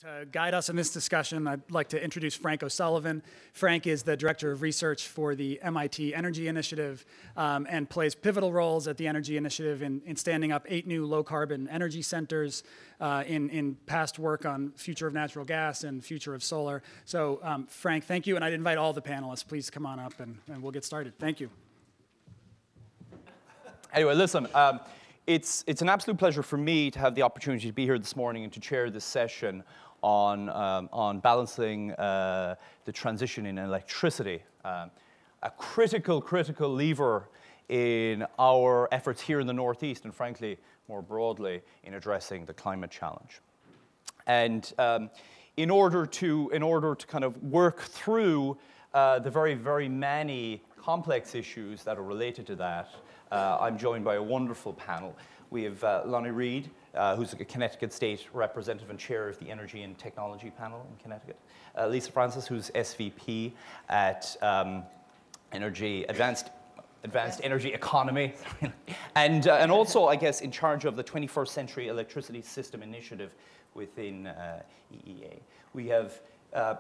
To guide us in this discussion, I'd like to introduce Frank O'Sullivan. Frank is the Director of Research for the MIT Energy Initiative and plays pivotal roles at the Energy Initiative in standing up 8 new low-carbon energy centers, in past work on future of natural gas and future of solar. So Frank, thank you, and I'd invite all the panelists. Please come on up and we'll get started. Thank you. Anyway, listen, it's an absolute pleasure for me to have the opportunity to be here this morning and to chair this session on balancing the transition in electricity, a critical lever in our efforts here in the Northeast and frankly, more broadly, in addressing the climate challenge. And in order to kind of work through the very many complex issues that are related to that, I'm joined by a wonderful panel. We have Lonnie Reed, who's a Connecticut State Representative and Chair of the Energy and Technology Panel in Connecticut. Lisa Frantzis, who's SVP at Advanced Energy Economy. and also, I guess, in charge of the 21st Century Electricity System Initiative within EEA. We have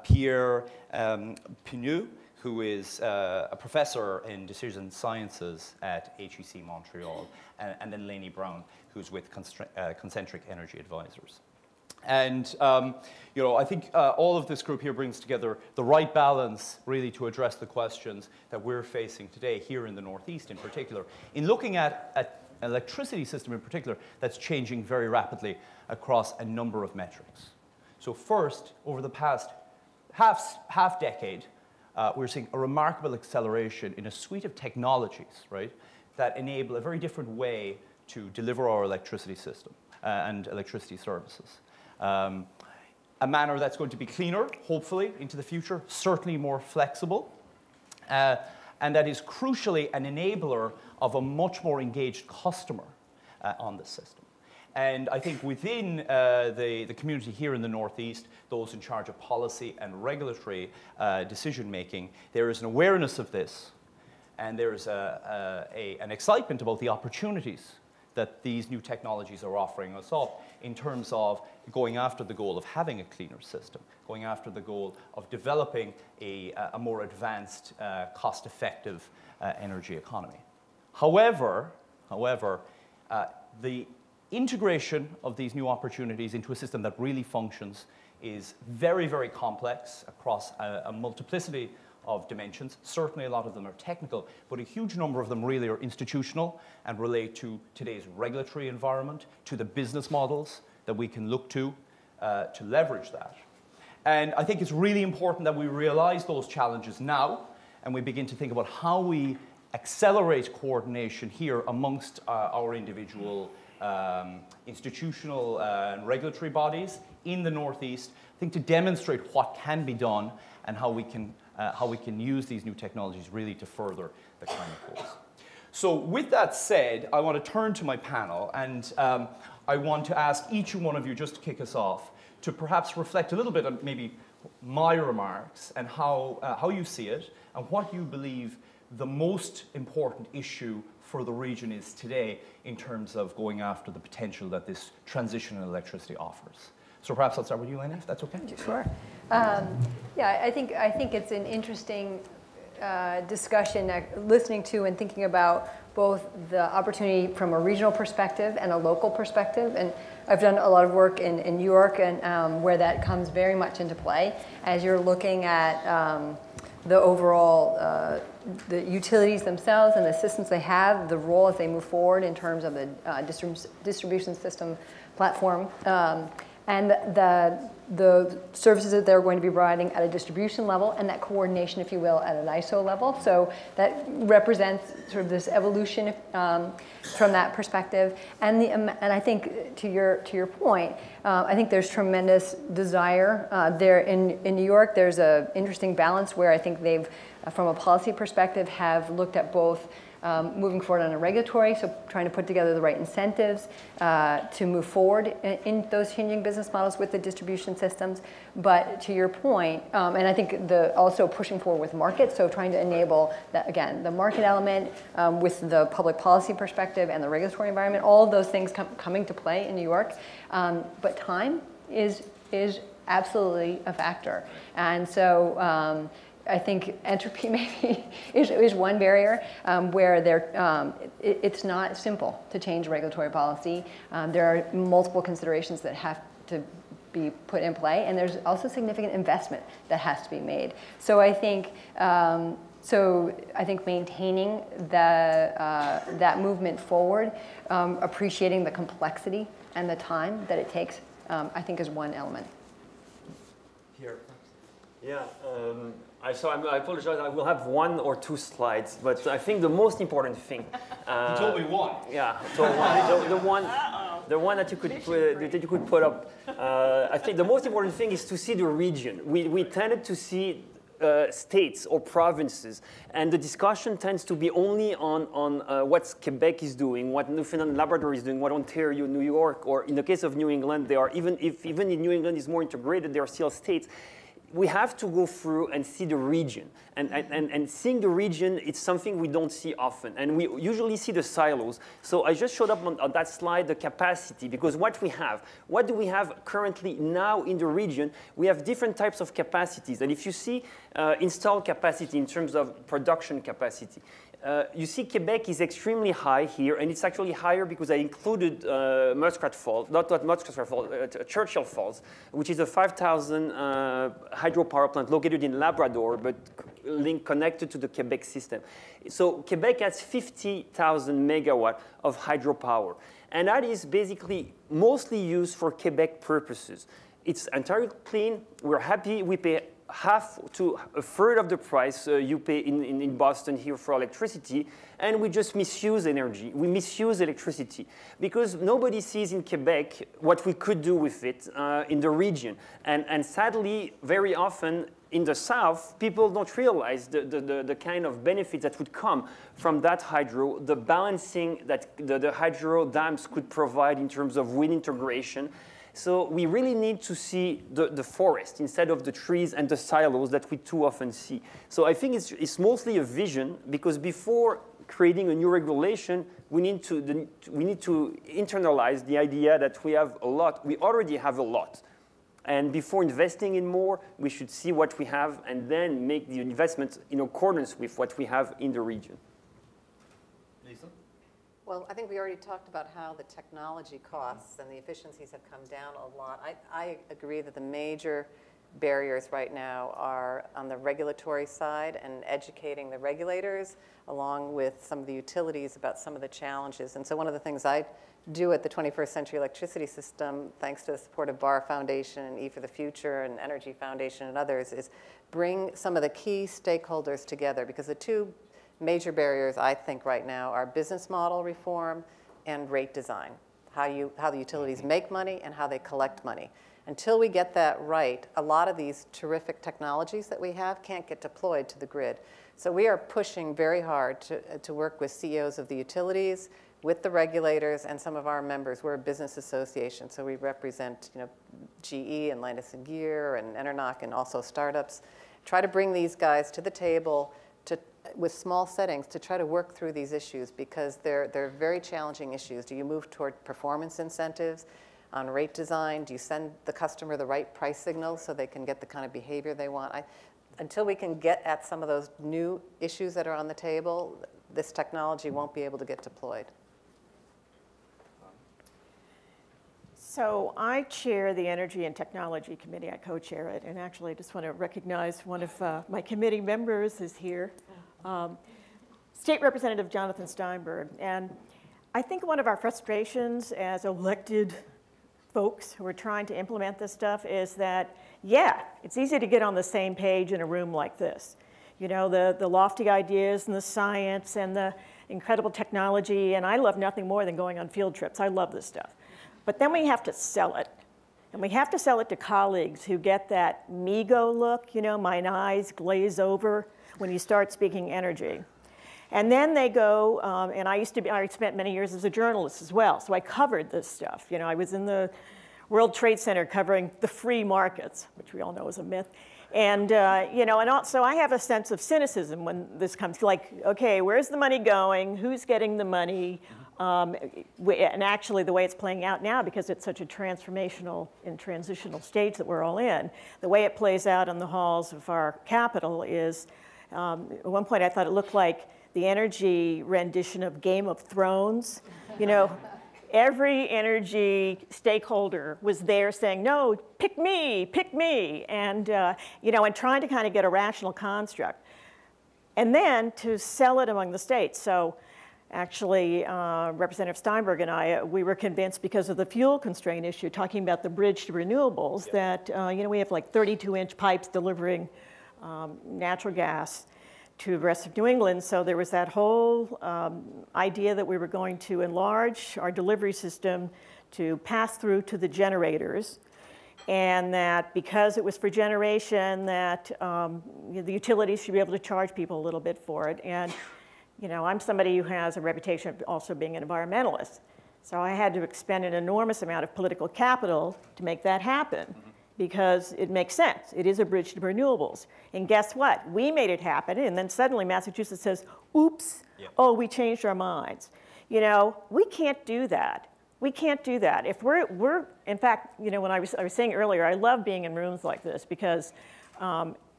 Pierre-Olivier Pineau, who is a professor in decision sciences at HEC Montreal, and then Laney Brown, who's with Concentric Energy Advisors. And I think all of this group here brings together the right balance, really, to address the questions that we're facing today here in the Northeast, in particular, in looking at an electricity system in particular that's changing very rapidly across a number of metrics. So first, over the past half decade, we're seeing a remarkable acceleration in a suite of technologies, right, that enable a very different way to deliver our electricity system and electricity services. A manner that's going to be cleaner, hopefully, into the future, certainly more flexible, and that is crucially an enabler of a much more engaged customer on the system. And I think within the community here in the Northeast, those in charge of policy and regulatory decision-making, there is an awareness of this, and there is an excitement about the opportunities that these new technologies are offering us up in terms of going after the goal of having a cleaner system, going after the goal of developing a more advanced, cost-effective energy economy. However, the integration of these new opportunities into a system that really functions is very complex across a multiplicity of dimensions. Certainly a lot of them are technical, but a huge number of them really are institutional and relate to today's regulatory environment, to the business models that we can look to leverage that. And I think it's really important that we realize those challenges now, and we begin to think about how we accelerate coordination here amongst our individual institutional and regulatory bodies in the Northeast, I think, to demonstrate what can be done and how we can use these new technologies really to further the climate goals. So with that said, I want to turn to my panel, and I want to ask each one of you, just to kick us off, to perhaps reflect a little bit on maybe my remarks and how you see it and what you believe the most important issue for the region is today in terms of going after the potential that this transition in electricity offers. So perhaps I'll start with you, Laney, if that's okay. Sure. Yeah, I think it's an interesting discussion, listening to and thinking about both the opportunity from a regional perspective and a local perspective. And I've done a lot of work in New York, and where that comes very much into play as you're looking at the overall the utilities themselves and the systems they have, the role as they move forward in terms of the distribution system platform, and the services that they're going to be providing at a distribution level, and that coordination, if you will, at an ISO level. So that represents sort of this evolution from that perspective. And I think to your point, I think there's tremendous desire there in New York. There's an interesting balance where I think they've, from a policy perspective, have looked at both moving forward on a regulatory, so trying to put together the right incentives to move forward in those changing business models with the distribution systems. But to your point, and I think also pushing forward with markets, so trying to enable that, again, the market element with the public policy perspective and the regulatory environment, all of those things coming to play in New York. But time is absolutely a factor. And so I think entropy maybe is one barrier where it's not simple to change regulatory policy. There are multiple considerations that have to be put in play, and there's also significant investment that has to be made. So I think maintaining that movement forward, appreciating the complexity and the time that it takes, I think is one element. Here. Yeah. So I apologize, I will have 1 or 2 slides, but I think the most important thing... you told me one. Yeah, the one that you could put up. I think the most important thing is to see the region. We tended to see states or provinces, and the discussion tends to be only on what Quebec is doing, what Newfoundland and Labrador is doing, what Ontario, New York, or in the case of New England, they are even in New England is more integrated, there are still states. We have to go through and see the region. And seeing the region, it's something we don't see often. And we usually see the silos. So I just showed up on that slide the capacity, because what do we have currently now in the region? We have different types of capacities. And if you see installed capacity in terms of production capacity, you see Quebec is extremely high here, and it's actually higher because I included Muskrat Falls, not Muskrat Falls, Churchill Falls, which is a 5,000 hydropower plant located in Labrador, but connected to the Quebec system. So Quebec has 50,000 megawatt of hydropower, and that is basically mostly used for Quebec purposes. It's entirely clean. We're happy. We pay half to a third of the price you pay in Boston here for electricity, and we just misuse energy. We misuse electricity because nobody sees in Quebec what we could do with it in the region. And sadly, very often in the South, people don't realize the kind of benefits that would come from that hydro, the balancing that the hydro dams could provide in terms of wind integration. So we really need to see the forest instead of the trees and the silos that we too often see. So I think it's mostly a vision, because before creating a new regulation, we need to internalize the idea that we have a lot. We already have a lot. And before investing in more, we should see what we have and then make the investment in accordance with what we have in the region. Lisa? Well, I think we already talked about how the technology costs and the efficiencies have come down a lot. I agree that the major barriers right now are on the regulatory side and educating the regulators along with some of the utilities about some of the challenges. And so one of the things I do at the 21st Century Electricity System, thanks to the support of Barr Foundation and E for the Future and Energy Foundation and others, is bring some of the key stakeholders together, because the two major barriers, I think, right now are business model reform and rate design, how the utilities make money and how they collect money. Until we get that right, a lot of these terrific technologies that we have can't get deployed to the grid. So we are pushing very hard to work with CEOs of the utilities, with the regulators, and some of our members. We're a business association, so we represent GE and Landis+Gyr and Enernoc and also startups. Try to bring these guys to the table with small settings to try to work through these issues, because they're very challenging issues. Do you move toward performance incentives on rate design? Do you send the customer the right price signals so they can get the kind of behavior they want? Until we can get at some of those new issues that are on the table, this technology won't be able to get deployed. So I chair the Energy and Technology Committee. I co-chair it. And actually, I just want to recognize one of my committee members is here, State Representative Jonathan Steinberg. And I think one of our frustrations as elected folks who are trying to implement this stuff is that, yeah, it's easy to get on the same page in a room like this. You know, the lofty ideas and the science and the incredible technology. And I love nothing more than going on field trips. I love this stuff. But then we have to sell it. And we have to sell it to colleagues who get that me-go look, mine eyes glaze over when you start speaking energy. And then they go, and I spent many years as a journalist as well, so I covered this stuff. I was in the World Trade Center covering the free markets, which we all know is a myth. And, and also I have a sense of cynicism when this comes, like, okay, where's the money going? Who's getting the money? And actually, the way it's playing out now, because it's such a transformational and transitional stage that we're all in, the way it plays out in the halls of our Capitol is, at one point I thought it looked like the energy rendition of Game of Thrones. You know, every energy stakeholder was there saying, no, pick me, and, you know, and trying to kind of get a rational construct. And then to sell it among the states. So actually, Representative Steinberg and I, we were convinced because of the fuel constraint issue, talking about the bridge to renewables, that, you know, we have like 32-inch pipes delivering natural gas to the rest of New England. So there was that whole idea that we were going to enlarge our delivery system to pass through to the generators, and that because it was for generation, that the utilities should be able to charge people a little bit for it. And you know, I'm somebody who has a reputation of also being an environmentalist. So I had to expend an enormous amount of political capital to make that happen, because it makes sense. It is a bridge to renewables. And guess what? We made it happen, and then suddenly Massachusetts says, oops, oh, we changed our minds. You know, we can't do that. We can't do that. If we're in fact, you know, when I was saying earlier, I love being in rooms like this because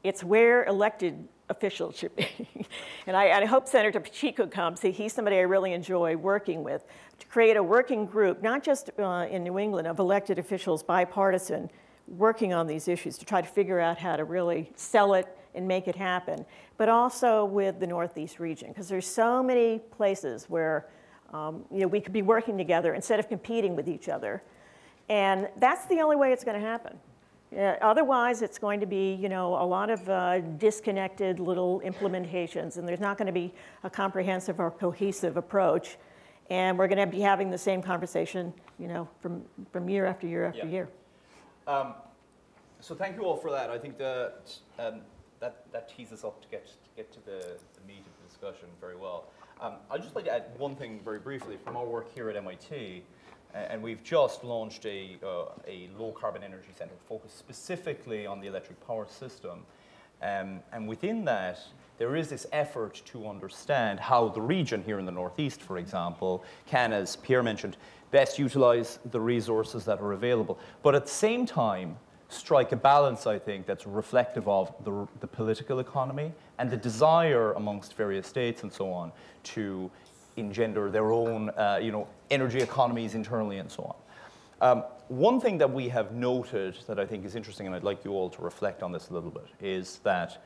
it's where elected officials should be. And I hope Senator Pacheco comes. He's somebody I really enjoy working with, to create a working group, not just in New England, of elected officials, bipartisan, working on these issues to try to figure out how to really sell it and make it happen, but also with the Northeast region, because there's so many places where you know, we could be working together instead of competing with each other. And that's the only way it's going to happen. Otherwise, it's going to be, you know, a lot of disconnected little implementations, and there's not going to be a comprehensive or cohesive approach. And we're going to be having the same conversation, you know, from year after year after year. So thank you all for that. I think that tees us up to get to the meat of the discussion very well. I'd just like to add one thing very briefly from our work here at MIT. And we've just launched a low-carbon energy center focused specifically on the electric power system. And within that, there is this effort to understand how the region here in the Northeast, for example, can, as Pierre mentioned, best utilize the resources that are available. But at the same time, strike a balance, I think, that's reflective of the political economy and the desire amongst various states and so on to engender their own you know, energy economies internally and so on. One thing that we have noted that I think is interesting, and I'd like you all to reflect on this a little bit, is that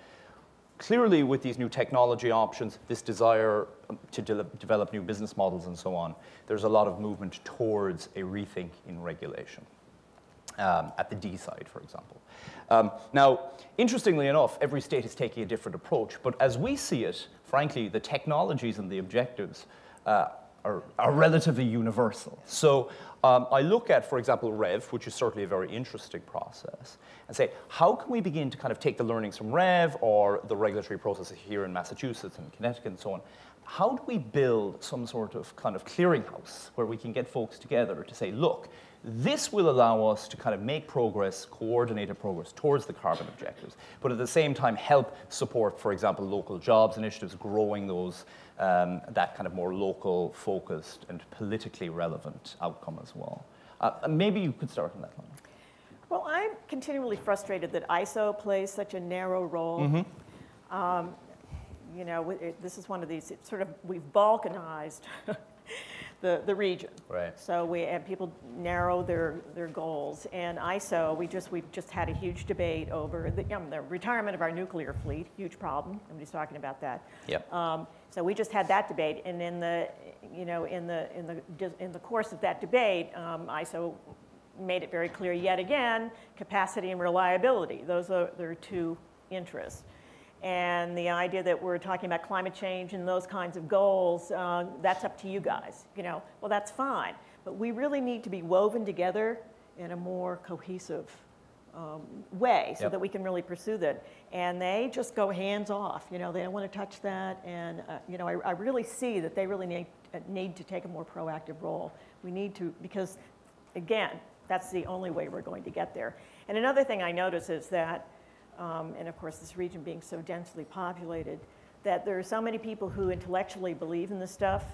clearly with these new technology options, this desire to develop new business models and so on, there's a lot of movement towards a rethink in regulation. At the D side, for example. Now, interestingly enough, every state is taking a different approach, but as we see it, frankly, the technologies and the objectives are relatively universal. So I look at, for example, REV, which is certainly a very interesting process, and say, how can we begin to kind of take the learnings from REV or the regulatory processes here in Massachusetts and Connecticut and so on? How do we build some sort of kind of clearinghouse where we can get folks together to say, look, this will allow us to kind of make progress, coordinated progress towards the carbon objectives, but at the same time help support, for example, local jobs initiatives, growing those, that kind of more local focused and politically relevant outcome as well. Maybe you could start on that one. Well, I'm continually frustrated that ISO plays such a narrow role. You know, this is one of these, it's sort of, we've balkanized the region. Right. So we have people narrow their goals. And ISO, we've just had a huge debate over the retirement of our nuclear fleet, huge problem. Nobody's talking about that. Yep. So we just had that debate, and in the course of that debate, ISO made it very clear yet again, capacity and reliability. Those are their two interests. And the idea that we're talking about climate change and those kinds of goals, that's up to you guys. You know, well, that's fine. But we really need to be woven together in a more cohesive way so that we can really pursue that. And they just go hands off. You know, they don't want to touch that. And, you know, I really see that they really need to take a more proactive role. We need to, because, again, that's the only way we're going to get there. And another thing I notice is that and of course this region being so densely populated, that there are so many people who intellectually believe in this stuff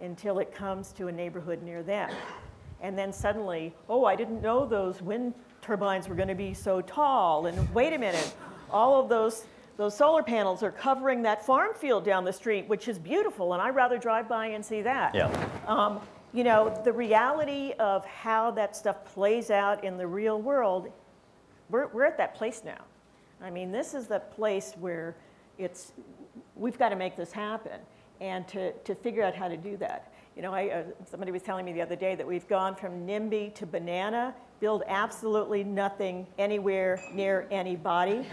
until it comes to a neighborhood near them. And then suddenly, oh, I didn't know those wind turbines were going to be so tall. And wait a minute, all of those solar panels are covering that farm field down the street, which is beautiful, and I'd rather drive by and see that. Yeah. You know, the reality of how that stuff plays out in the real world, we're at that place now. I mean, this is the place where we've got to make this happen, and to figure out how to do that. You know, somebody was telling me the other day that we've gone from NIMBY to banana, build absolutely nothing anywhere near anybody.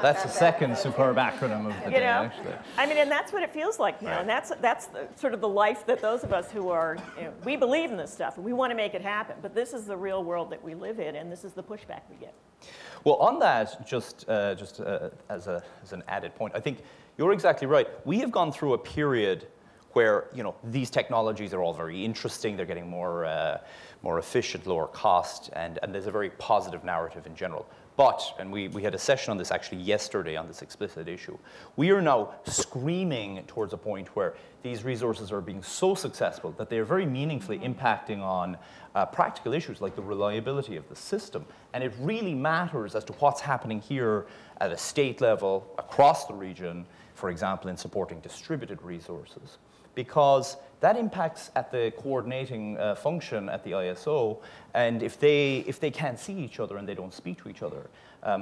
That's the second superb acronym of the day, actually. I mean, and that's what it feels like now. Right. And that's sort of the life that those of us who are, we believe in this stuff, and we want to make it happen. But this is the real world that we live in, and this is the pushback we get. Well, on that, just as an added point, I think you're exactly right. We have gone through a period where these technologies are all very interesting. They're getting more efficient, lower cost, and there's a very positive narrative in general. But, and we had a session on this actually yesterday on this explicit issue, we are now screaming towards a point where these resources are being so successful that they are very meaningfully impacting on practical issues like the reliability of the system. And it really matters as to what's happening here at a state level, across the region, for example, in supporting distributed resources, because that impacts at the coordinating function at the ISO, and if they can't see each other and they don't speak to each other,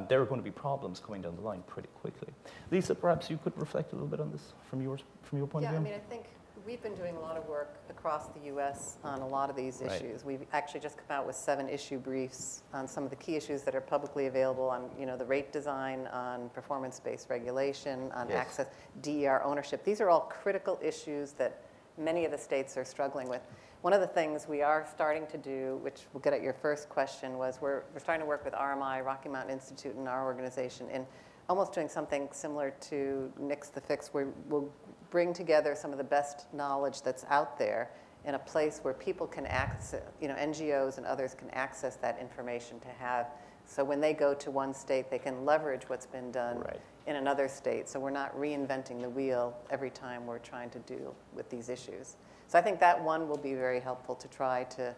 there are going to be problems coming down the line pretty quickly. Lisa, perhaps you could reflect a little bit on this from your point of view? Yeah, I mean, I think we've been doing a lot of work across the U.S. on a lot of these issues. We've actually just come out with 7 issue briefs on some of the key issues that are publicly available on, the rate design, on performance-based regulation, on access, DER ownership. These are all critical issues that many of the states are struggling with. One of the things we are starting to do, which we'll get at your first question, was we're starting to work with RMI, Rocky Mountain Institute, and our organization in almost doing something similar to Nix the Fix, where we'll bring together some of the best knowledge that's out there in a place where people can access, NGOs and others can access that information to have. So when they go to one state, they can leverage what's been done in another state. So we're not reinventing the wheel every time we're trying to deal with these issues. So I think that one will be very helpful to try to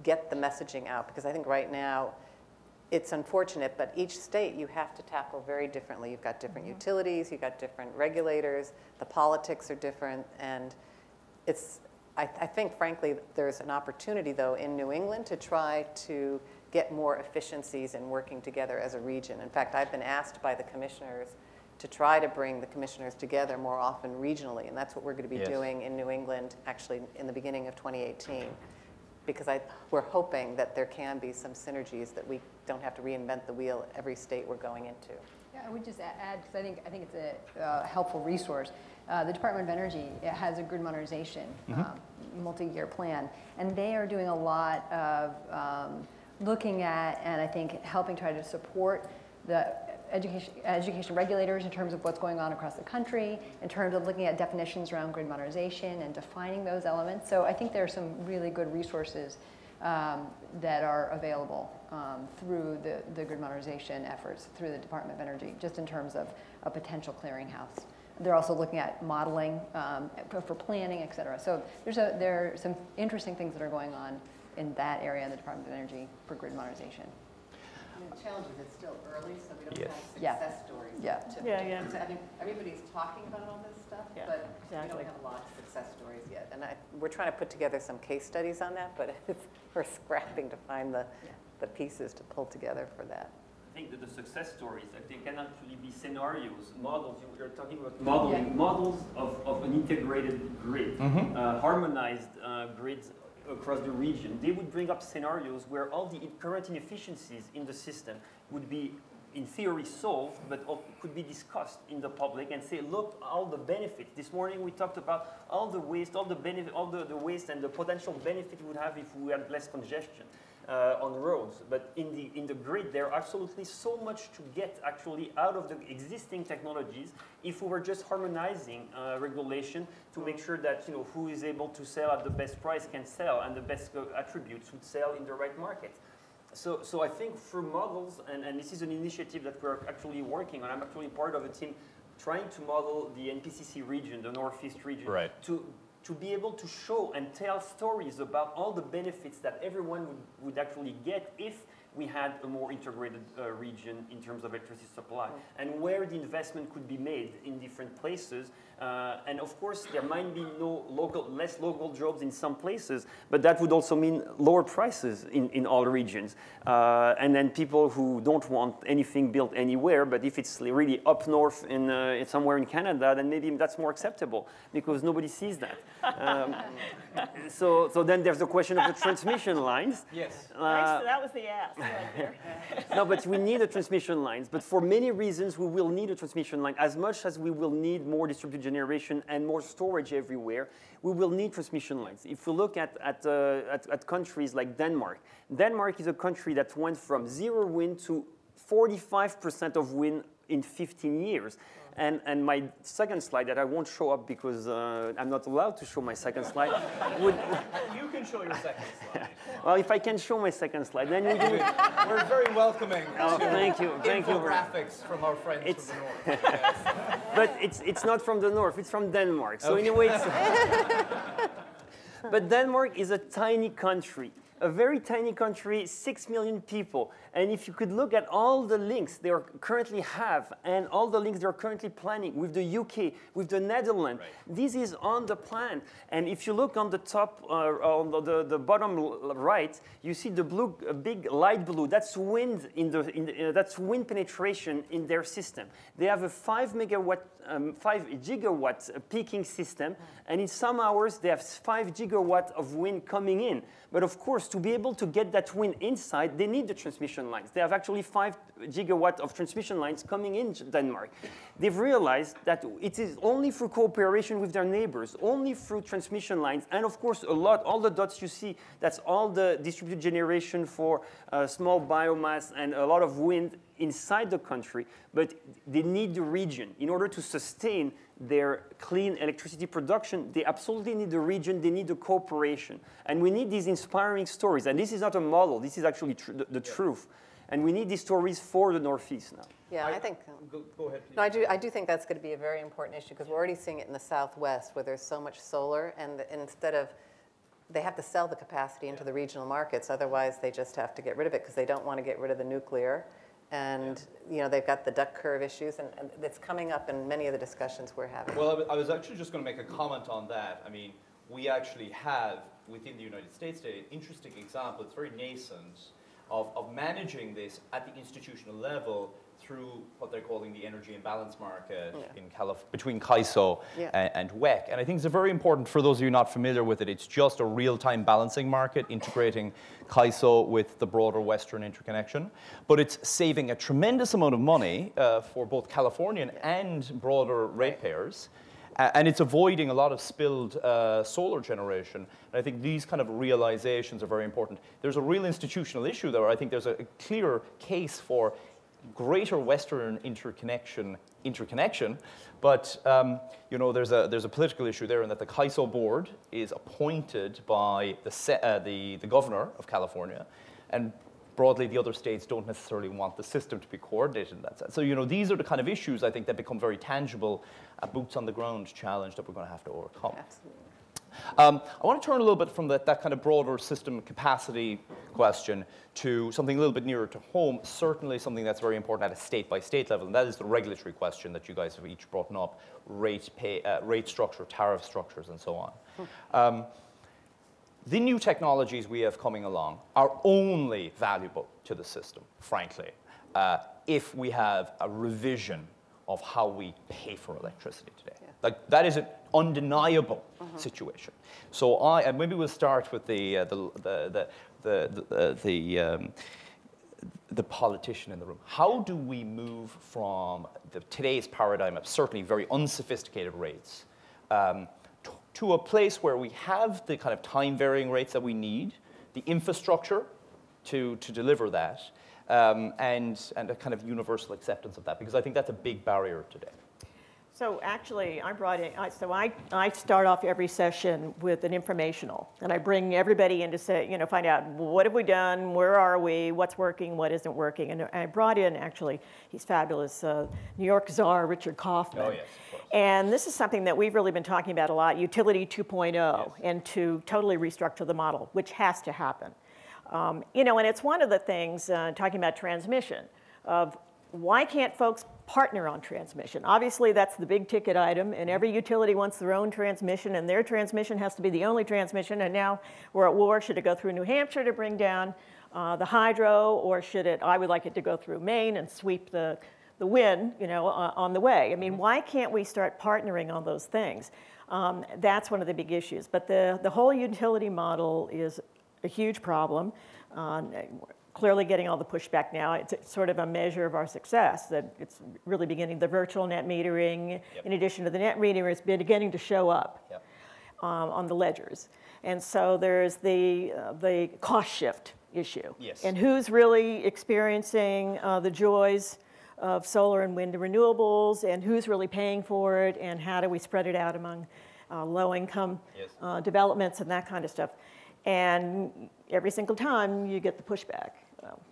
get the messaging out, because I think right now it's unfortunate, but each state you have to tackle very differently. You've got different utilities, you've got different regulators, the politics are different, and I think, frankly, there's an opportunity, though, in New England to try to get more efficiencies in working together as a region. In fact, I've been asked by the commissioners to try to bring the commissioners together more often regionally, and that's what we're going to be doing in New England, actually, in the beginning of 2018. Because we're hoping that there can be some synergies that we don't have to reinvent the wheel every state we're going into. Yeah, I would just add, because I think it's a helpful resource. The Department of Energy has a grid modernization multi-year plan, and they are doing a lot of looking at, and I think helping try to support the education regulators in terms of what's going on across the country, in terms of looking at definitions around grid modernization and defining those elements. So I think there are some really good resources that are available through the grid modernization efforts through the Department of Energy, just in terms of a potential clearinghouse. They're also looking at modeling for planning, et cetera. So there are some interesting things that are going on in that area in the Department of Energy for grid modernization. The challenge is it's still early, so we don't have success stories. So I think everybody's talking about all this stuff, but we don't have a lot of success stories yet. And we're trying to put together some case studies on that, but we're scrapping to find the pieces to pull together for that. I think that the success stories, they can actually be scenarios, models. You're talking about modeling, models of an integrated grid, harmonized grids across the region. They would bring up scenarios where all the current inefficiencies in the system would be, in theory, solved, but could be discussed in the public and say, look, all the benefits. This morning we talked about all the waste, all the benefit, all the waste and the potential benefit we would have if we had less congestion on roads. But in the grid, there are absolutely so much to get actually out of the existing technologies if we were just harmonizing regulation to make sure that who is able to sell at the best price can sell, and the best attributes would sell in the right market. So I think through models, and this is an initiative that we're actually working on. I'm actually part of a team trying to model the NPCC region, the Northeast region, Right. to be able to show and tell stories about all the benefits that everyone would actually get if we had a more integrated region in terms of electricity supply, and where the investment could be made in different places. And of course, there might be less local jobs in some places, but that would also mean lower prices in all regions. And then people who don't want anything built anywhere, but if it's really up north in somewhere in Canada, then maybe that's more acceptable because nobody sees that. So then there's the question of the transmission lines. Yes. That was the ask right there. No, but we need the transmission lines. But for many reasons, we will need a transmission line. As much as we will need more distributed generation and more storage everywhere, we will need transmission lines. If we look at countries like Denmark, Denmark is a country that went from 0 wind to 45% of wind in 15 years. And my second slide that I won't show up because I'm not allowed to show my second slide. You can show your second slide. Well, if I can show my second slide, then you do. We're very welcoming. Oh, thank you. Infographics from our friends from the north. Yes. But it's not from the north, it's from Denmark. So in a way, but Denmark is a tiny country. A very tiny country, 6 million people. And if you could look at all the links they currently have and all the links they're currently planning with the UK, with the Netherlands, this is on the plan. And if you look on the top, on the bottom right, you see the blue, big light blue. That's wind that's wind penetration in their system. They have a 5 gigawatt peaking system, and in some hours they have 5 gigawatts of wind coming in. But of course, to be able to get that wind inside, they need the transmission lines. They have actually 5 gigawatts of transmission lines coming in Denmark. They've realized that it is only through cooperation with their neighbors, only through transmission lines, and of course, all the dots you see, that's all the distributed generation for small biomass and a lot of wind inside the country, but they need the region. In order to sustain their clean electricity production, they absolutely need the region, they need the cooperation. And we need these inspiring stories. And this is not a model, this is actually the truth. And we need these stories for the Northeast now. Yeah, I think. Go ahead, please. No, I do think that's going to be a very important issue because we're already seeing it in the Southwest where there's so much solar, and instead of, they have to sell the capacity into the regional markets, otherwise they just have to get rid of it because they don't want to get rid of the nuclear. And you know, they've got the duck curve issues, and it's coming up in many of the discussions we're having. Well, I was actually just going to make a comment on that. I mean, we actually have, within the United States today, an interesting example, it's very nascent, of managing this at the institutional level through what they're calling the energy imbalance market in between CAISO and WEC. And I think it's very important for those of you not familiar with it. It's just a real-time balancing market integrating CAISO with the broader Western interconnection. But it's saving a tremendous amount of money for both Californian and broader ratepayers. And it's avoiding a lot of spilled solar generation. And I think these kind of realizations are very important. There's a real institutional issue there. I think there's a clear case for greater Western interconnection, but you know, there's a political issue there in that the CAISO board is appointed by the governor of California, and broadly the other states don't necessarily want the system to be coordinated in that sense. So you know, these are the kind of issues I think that become very tangible, a boots on the ground challenge that we're going to have to overcome. Absolutely. I want to turn a little bit from that kind of broader system capacity question to something a little bit nearer to home, certainly something that's very important at a state-by-state level, and that is the regulatory question that you guys have each brought up, rate structure, tariff structures, and so on. The new technologies we have coming along are only valuable to the system, frankly, if we have a revision of how we pay for electricity today. Like, that is an undeniable situation. So and maybe we'll start with the politician in the room. How do we move from today's paradigm of certainly very unsophisticated rates to a place where we have the kind of time-varying rates that we need, the infrastructure to deliver that, and a kind of universal acceptance of that? Because I think that's a big barrier today. So actually, I start off every session with an informational, and I bring everybody in to say, find out what have we done, where are we, what's working, what isn't working. And I brought in, actually, he's fabulous, New York czar Richard Kaufman. Oh, yes, of course. And this is something that we've really been talking about a lot, Utility 2.0, Yes. and to totally restructure the model, which has to happen. And it's one of the things, talking about transmission, of why can't folks partner on transmission? Obviously, that's the big ticket item, and every utility wants their own transmission, and their transmission has to be the only transmission, and now we're at war. Should it go through New Hampshire to bring down the hydro, or should it, I would like it to go through Maine and sweep the wind, on the way. I mean, why can't we start partnering on those things? That's one of the big issues. But the whole utility model is a huge problem. Clearly getting all the pushback now. It's sort of a measure of our success, that it's really beginning. The virtual net metering, Yep. in addition to the net metering, it's been beginning to show up Yep. on the ledgers. And so there's the cost shift issue. Yes. And who's really experiencing the joys of solar and wind and renewables, and who's really paying for it, and how do we spread it out among low-income Yes. developments and that kind of stuff. And every single time you get the pushback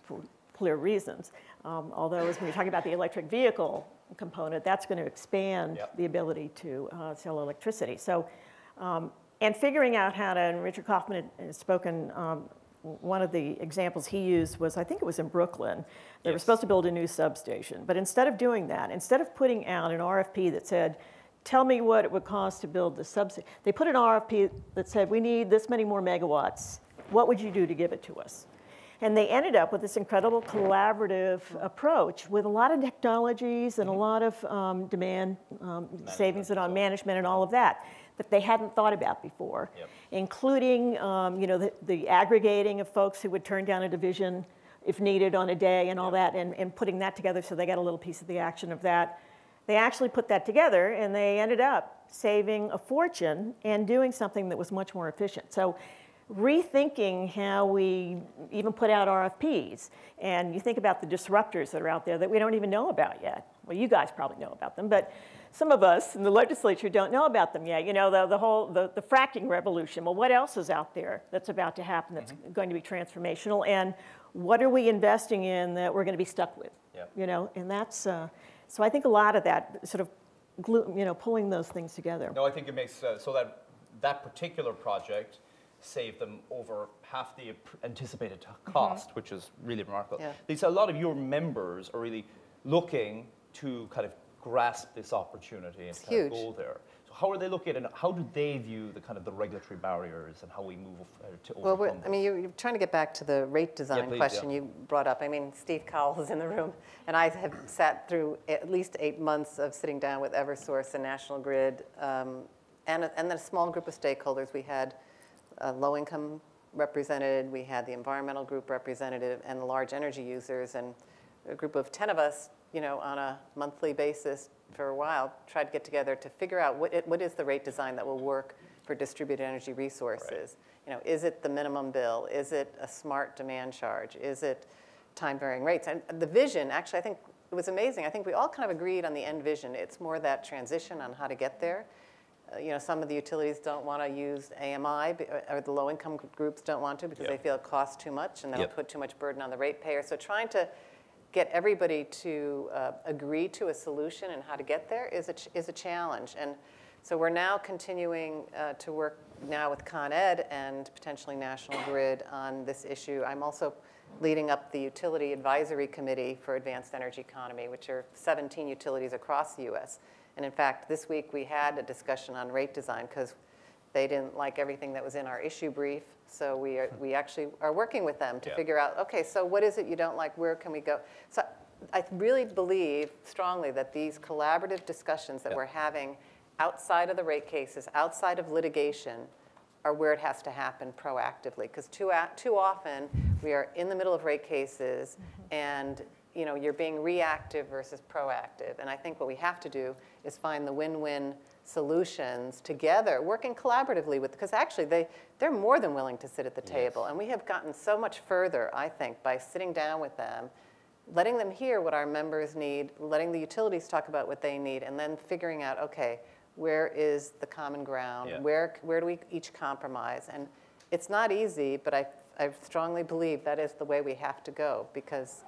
for clear reasons. Although, as when you're talking about the electric vehicle component, that's going to expand Yep. the ability to sell electricity. So, and figuring out how to, and Richard Kaufman has spoken, one of the examples he used was, I think it was in Brooklyn, they were Yes. supposed to build a new substation. But instead of doing that, instead of putting out an RFP that said, tell me what it would cost to build the substation, they put an RFP that said, we need this many more megawatts. What would you do to give it to us? And they ended up with this incredible collaborative approach with a lot of technologies and a lot of demand savings and on management and all of that they hadn't thought about before, Yep. including the aggregating of folks who would turn down a division if needed on a day and all that, and putting that together so they got a little piece of the action of that. They actually put that together, and they ended up saving a fortune and doing something that was much more efficient. So rethinking how we even put out RFPs. And you think about the disruptors that are out there that we don't even know about yet. Well, you guys probably know about them, but some of us in the legislature don't know about them yet. The fracking revolution. Well, what else is out there that's about to happen that's going to be transformational? And what are we investing in that we're going to be stuck with? Yep. And that's, so I think a lot of that sort of pulling those things together. No, I think it makes, so that particular project saved them over half the anticipated cost, which is really remarkable. Yeah. These, a lot of your members are really looking to kind of grasp this opportunity and kind of go there. So how are they looking at it, and how do they view the kind of the regulatory barriers and how we move to overcome Well, I mean, you're trying to get back to the rate design please, question you brought up. I mean, Steve Cowell is in the room, and I have sat through at least 8 months of sitting down with Eversource and National Grid, and then a small group of stakeholders. We had low-income represented, we had the environmental group representative, and the large energy users, and a group of 10 of us, on a monthly basis for a while, tried to get together to figure out what is the rate design that will work for distributed energy resources. Right. Is it the minimum bill? Is it a smart demand charge? Is it time-varying rates? And the vision, actually, I think it was amazing. I think we all kind of agreed on the end vision. It's more that transition on how to get there. Some of the utilities don't want to use AMI, or the low-income groups don't want to because they feel it costs too much and that'll put too much burden on the ratepayer. So trying to get everybody to agree to a solution and how to get there is a challenge. And so we're now continuing to work now with Con Ed and potentially National Grid on this issue. I'm also leading up the Utility Advisory Committee for Advanced Energy Economy, which are 17 utilities across the U.S. And in fact, this week we had a discussion on rate design because they didn't like everything that was in our issue brief. So we actually are working with them to figure out, okay, so what is it you don't like? Where can we go? So I really believe strongly that these collaborative discussions that we're having outside of the rate cases, outside of litigation, are where it has to happen proactively. Because too often we are in the middle of rate cases and you're being reactive versus proactive. And I think what we have to do is find the win-win solutions together, working collaboratively with, because actually they're more than willing to sit at the table. And we have gotten so much further, I think, by sitting down with them letting them hear what our members need, letting the utilities talk about what they need, and then figuring out, okay, where is the common ground? Yeah. Where do we each compromise? And it's not easy, but I strongly believe that is the way we have to go, because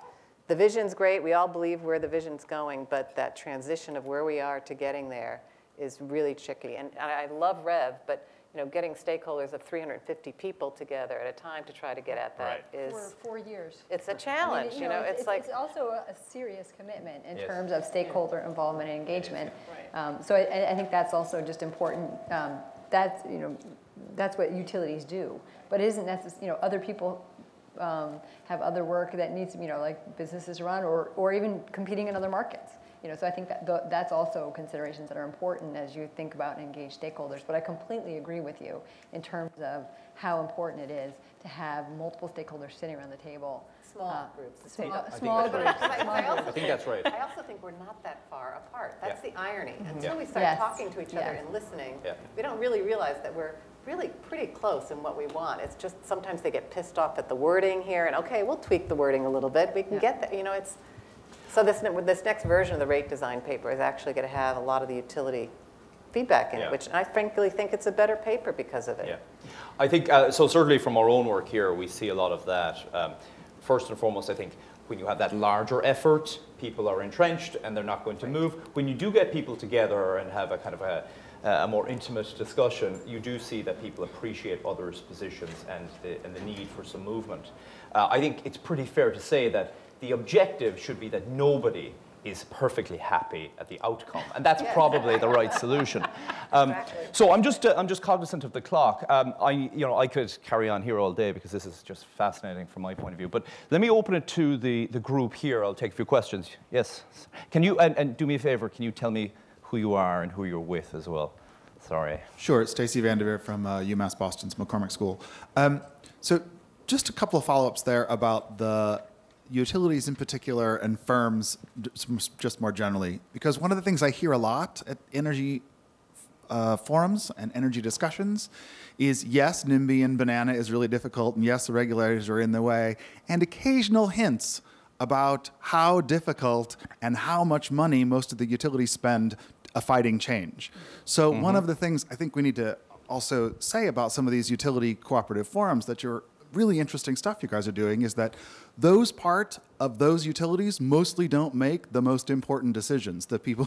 the vision's great. We all believe where the vision's going, but that transition of where we are to getting there is really tricky. And I love Reb, but getting stakeholders of 350 people together at a time to try to get at that is For 4 years. It's a challenge. I mean, it's like it's also a serious commitment in Yes. terms of stakeholder involvement and engagement. So I think that's also just important. That's what utilities do, but it isn't necessarily. Other people have other work that needs to be, like businesses run or even competing in other markets. So I think that that's also considerations that are important as you think about and engage stakeholders. But I completely agree with you in terms of how important it is to have multiple stakeholders sitting around the table. small groups. Small groups. I think that's right. I also think we're not that far apart. That's the irony. Until we start Yes. talking to each other Yes. and listening, Yeah. we don't really realize that we're really pretty close in what we want. It's just sometimes they get pissed off at the wording here, and okay, we'll tweak the wording a little bit. We can get that. It's so this next version of the rate design paper is actually going to have a lot of the utility feedback in it, which I frankly think it's a better paper because of it. Yeah, I think so. Certainly from our own work here, we see a lot of that. First and foremost, I think when you have that larger effort, people are entrenched and they're not going to move. When you do get people together and have a kind of a more intimate discussion, you do see that people appreciate others' positions and the need for some movement. I think it's pretty fair to say that the objective should be that nobody is perfectly happy at the outcome, and that's probably the right solution. So I'm just cognizant of the clock. I could carry on here all day because this is just fascinating from my point of view. But let me open it to the group here. I'll take a few questions. Yes, can you and do me a favor? Can you tell me who you are and who you're with as well? Sorry. Sure, it's Stacey Vanderveer from UMass Boston's McCormick School. So just a couple of follow-ups there about the utilities in particular and firms just more generally, because one of the things I hear a lot at energy forums and energy discussions is, yes, NIMBY and banana is really difficult, and yes, the regulators are in the way, and occasional hints about how difficult and how much money most of the utilities spend fighting change. So one of the things I think we need to also say about some of these utility cooperative forums that you're really interesting stuff you guys are doing is that those part of those utilities mostly don't make the most important decisions, the people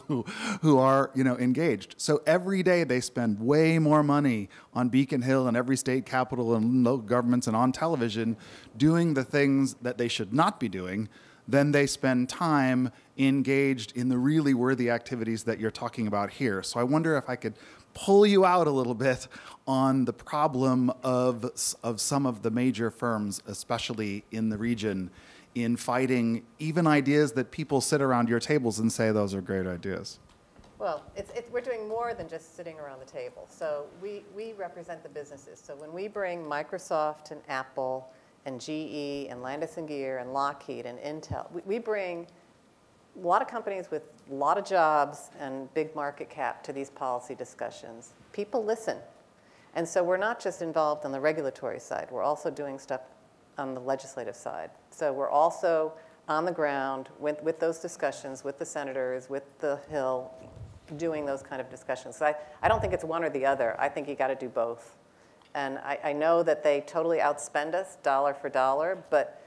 who are engaged. So every day they spend way more money on Beacon Hill and every state capital and local governments and on television doing the things that they should not be doing than they spend time engaged in the really worthy activities that you're talking about here. So I wonder if I could pull you out a little bit on the problem of some of the major firms, especially in the region, in fighting even ideas that people sit around your tables and say those are great ideas. Well, we're doing more than just sitting around the table. So we represent the businesses. So when we bring Microsoft and Apple and GE and Landis+Gyr and Lockheed and Intel, we bring a lot of companies with a lot of jobs and big market cap to these policy discussions. People listen. And so we're not just involved on the regulatory side. We're also doing stuff on the legislative side. So we're also on the ground with those discussions, with the senators, with the Hill, doing those kind of discussions. So I don't think it's one or the other. I think you got to do both. And I know that they totally outspend us dollar for dollar, but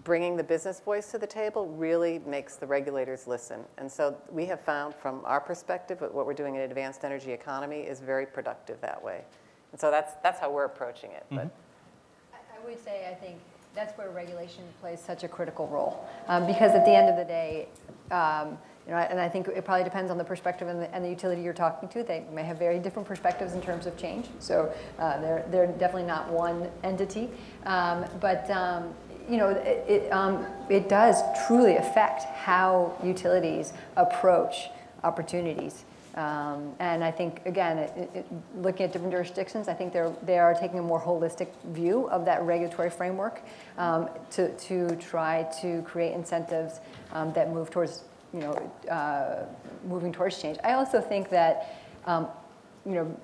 bringing the business voice to the table really makes the regulators listen. And so we have found from our perspective what we're doing in advanced energy economy is very productive that way. And so that's how we're approaching it. But I would say I think that's where regulation plays such a critical role. Because at the end of the day, and I think it probably depends on the perspective and the utility you're talking to. They may have very different perspectives in terms of change. So they're definitely not one entity. It does truly affect how utilities approach opportunities. And I think, again, looking at different jurisdictions, I think they are taking a more holistic view of that regulatory framework to try to create incentives that move towards, moving towards change. I also think that,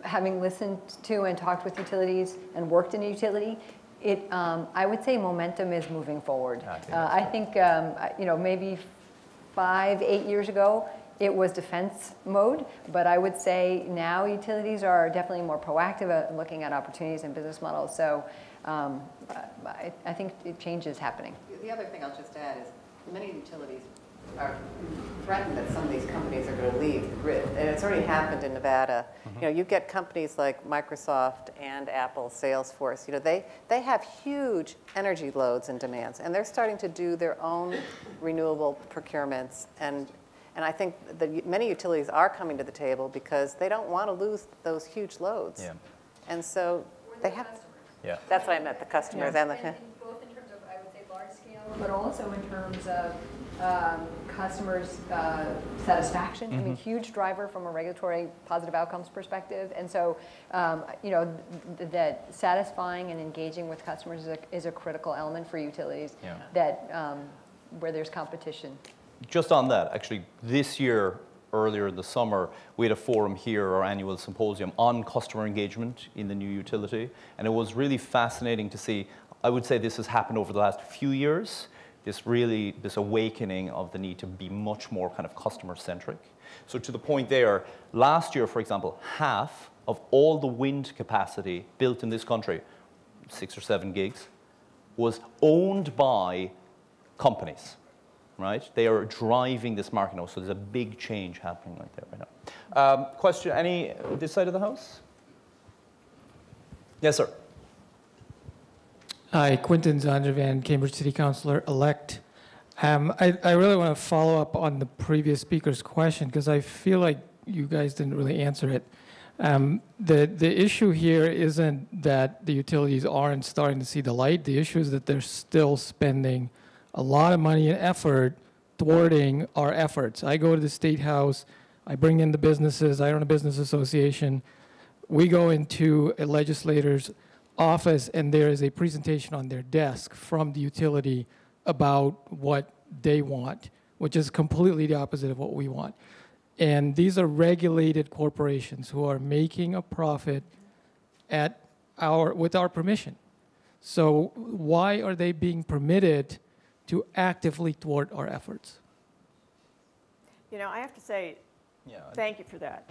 having listened to and talked with utilities and worked in a utility, I would say momentum is moving forward. I think maybe 5-8 years ago, it was defense mode, but I would say now utilities are definitely more proactive at looking at opportunities and business models. So I think change is happening. The other thing I'll just add is many utilities are threatened that some of these companies are going to leave the grid. And it's already happened in Nevada. You get companies like Microsoft and Apple, Salesforce, they have huge energy loads and demands, and they're starting to do their own renewable procurements. And I think that many utilities are coming to the table because they don't want to lose those huge loads. Yeah. And so they have. Yeah. That's what I meant, the customers and the. Both in terms of, I would say, large scale, but also in terms of customers' satisfaction. I mean, huge driver from a regulatory positive outcomes perspective. And so, that satisfying and engaging with customers is a critical element for utilities. Yeah. That where there's competition. Just on that, actually, this year, earlier in the summer, we had a forum here, our annual symposium, on customer engagement in the new utility. And it was really fascinating to see. I would say this has happened over the last few years, this awakening of the need to be much more kind of customer-centric. So to the point there, last year, for example, half of all the wind capacity built in this country, 6 or 7 gigs, was owned by companies. Right? They are driving this market now, so there's a big change happening right there right now. Question, any this side of the house? Yes, sir. Hi, Quentin Zondervan, Cambridge City Councilor-elect. I really want to follow up on the previous speaker's question because I feel like you guys didn't really answer it. The issue here isn't that the utilities aren't starting to see the light. The issue is that they're still spending a lot of money and effort thwarting our efforts. I go to the State House, I bring in the businesses, I run a business association. We go into a legislator's office and there is a presentation on their desk from the utility about what they want, which is completely the opposite of what we want. And these are regulated corporations who are making a profit with our permission. So why are they being permitted to actively thwart our efforts? I have to say, thank you for that.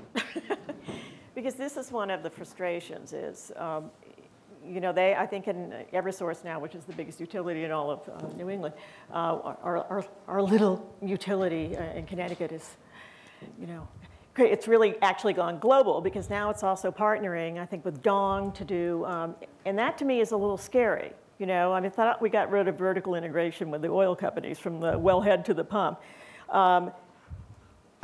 Because this is one of the frustrations is, I think in Eversource now, which is the biggest utility in all of New England, our little utility in Connecticut is, it's really actually gone global because now it's also partnering, I think, with Dong to do, and that to me is a little scary. I thought we got rid of vertical integration with the oil companies from the wellhead to the pump. I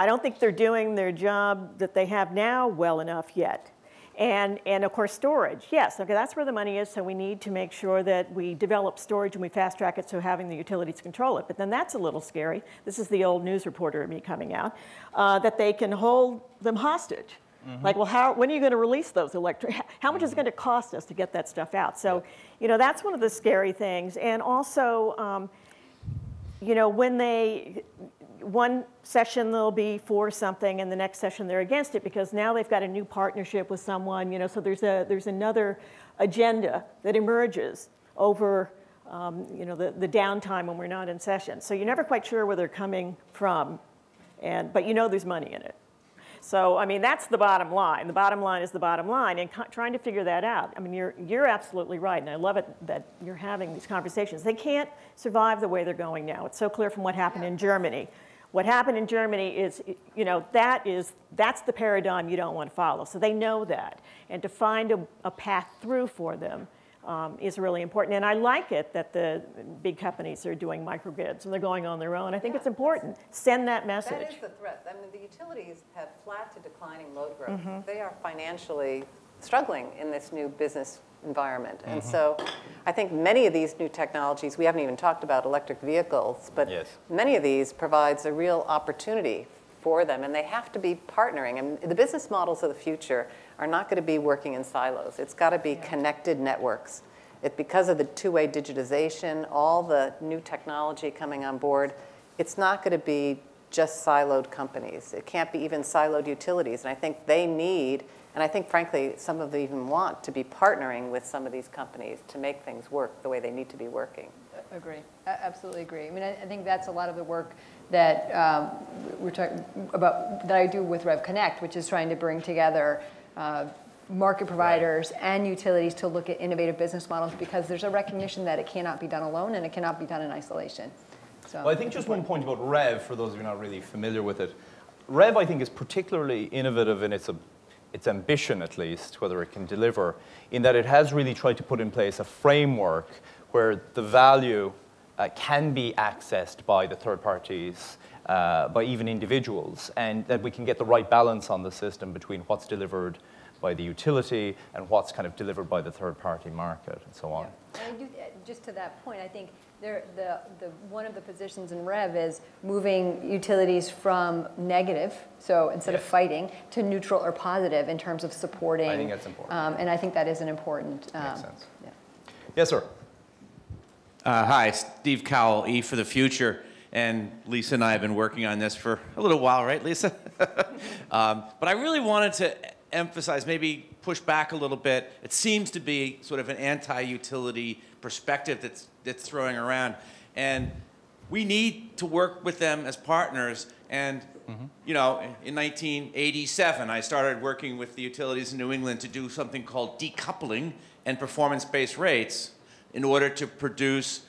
don't think they're doing their job that they have now well enough yet. And of course, storage. Yes, okay, that's where the money is, so we need to make sure that we develop storage and we fast track it so having the utilities control it. But then that's a little scary. This is the old news reporter of me coming out, that they can hold them hostage. Like, well, when are you going to release those how much is it going to cost us to get that stuff out? So, that's one of the scary things. And also, when one session they'll be for something and the next session they're against it because now they've got a new partnership with someone, so there's another agenda that emerges over, the downtime when we're not in session. So you're never quite sure where they're coming from, but there's money in it. So, that's the bottom line. The bottom line is the bottom line, and trying to figure that out. You're absolutely right, and I love it that you're having these conversations. They can't survive the way they're going now. It's so clear from what happened in Germany. What happened in Germany is, that's the paradigm you don't want to follow. So they know that, and to find a path through for them is really important. And I like it that the big companies are doing microgrids and they're going on their own. I think it's important. Send that message. That is the threat. The utilities have flat to declining load growth. They are financially struggling in this new business environment. And so I think many of these new technologies, we haven't even talked about electric vehicles, but many of these provides a real opportunity for them, and they have to be partnering. And the business models of the future are not going to be working in silos. It's got to be connected networks. Because of the two-way digitization, all the new technology coming on board, it's not going to be just siloed companies. It can't be even siloed utilities. And I think they need, and I think, frankly, some of them even want to be partnering with some of these companies to make things work the way they need to be working. Agree. Absolutely agree. I mean, I think that's a lot of the work that we're talking about, that I do with Reb Connect, which is trying to bring together market providers and utilities to look at innovative business models, because there's a recognition that it cannot be done alone and it cannot be done in isolation. So, well, I think just one point about REV, for those of you not really familiar with it. REV, I think, is particularly innovative in its ambition, at least, whether it can deliver, in that it has really tried to put in place a framework where the value can be accessed by the third parties, by even individuals, and that we can get the right balance on the system between what's delivered by the utility and what's kind of delivered by the third party market and so on. Yeah. And just to that point, I think one of the positions in REV is moving utilities from negative, so instead of fighting, to neutral or positive in terms of supporting. I think that's important. And I think that is an important. Makes sense. Yeah. Yes, sir. Hi, Steve Cowell, E for the Future. And Lisa and I have been working on this for a little while, right, Lisa? But I really wanted to emphasize, maybe push back a little bit. It seems to be sort of an anti-utility perspective that's throwing around. And we need to work with them as partners. And, you know, in 1987, I started working with the utilities in New England to do something called decoupling and performance-based rates in order to produce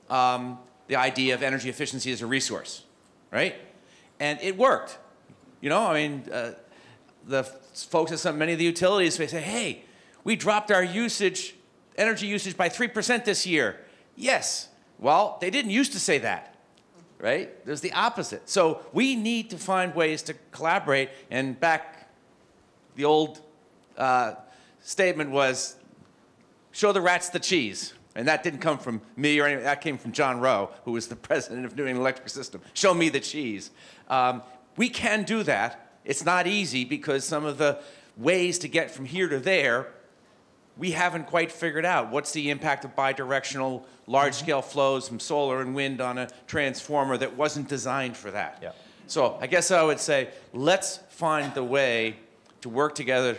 the idea of energy efficiency as a resource, right? And it worked. You know, I mean, the folks at many of the utilities, they say, hey, we dropped our energy usage by 3% this year. Yes. Well, they didn't used to say that, right? There's the opposite. So we need to find ways to collaborate. And back, the old statement was, show the rats the cheese. And that didn't come from me or anything. That came from John Rowe, who was the president of New England Electric System. Show me the cheese. We can do that. It's not easy because some of the ways to get from here to there, we haven't quite figured out. What's the impact of bidirectional large-scale flows from solar and wind on a transformer that wasn't designed for that? Yeah. So I guess I would say, let's find the way to work together.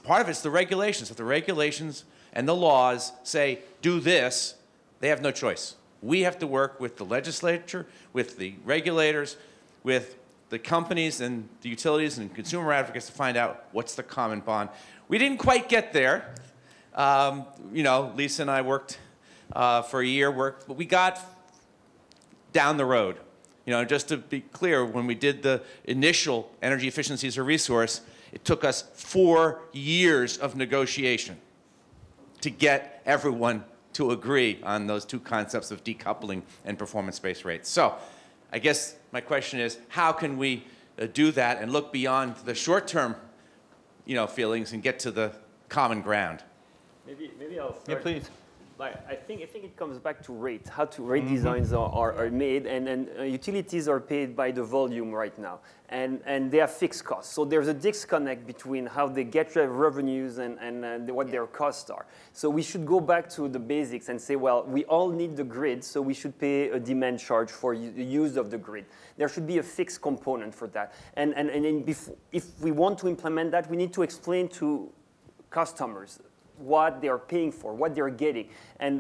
Part of it's the regulations. If the regulations and the laws say, do this, they have no choice. We have to work with the legislature, with the regulators, with the companies and the utilities and consumer advocates to find out what's the common bond. We didn't quite get there. You know, Lisa and I worked for a year, but we got down the road. You know, just to be clear, when we did the initial energy efficiency as a resource, it took us 4 years of negotiation to get everyone to agree on those two concepts of decoupling and performance-based rates. So I guess my question is, how can we do that and look beyond the short-term, you know, feelings and get to the common ground? Maybe I'll start. Yeah, please. I think it comes back to rate, how rate designs are made, and utilities are paid by the volume right now, and they have fixed costs. So there's a disconnect between how they get revenues and what their costs are. So we should go back to the basics and say, well, we all need the grid, so we should pay a demand charge for the use of the grid. There should be a fixed component for that. And if we want to implement that, we need to explain to customers what they're paying for, what they're getting. And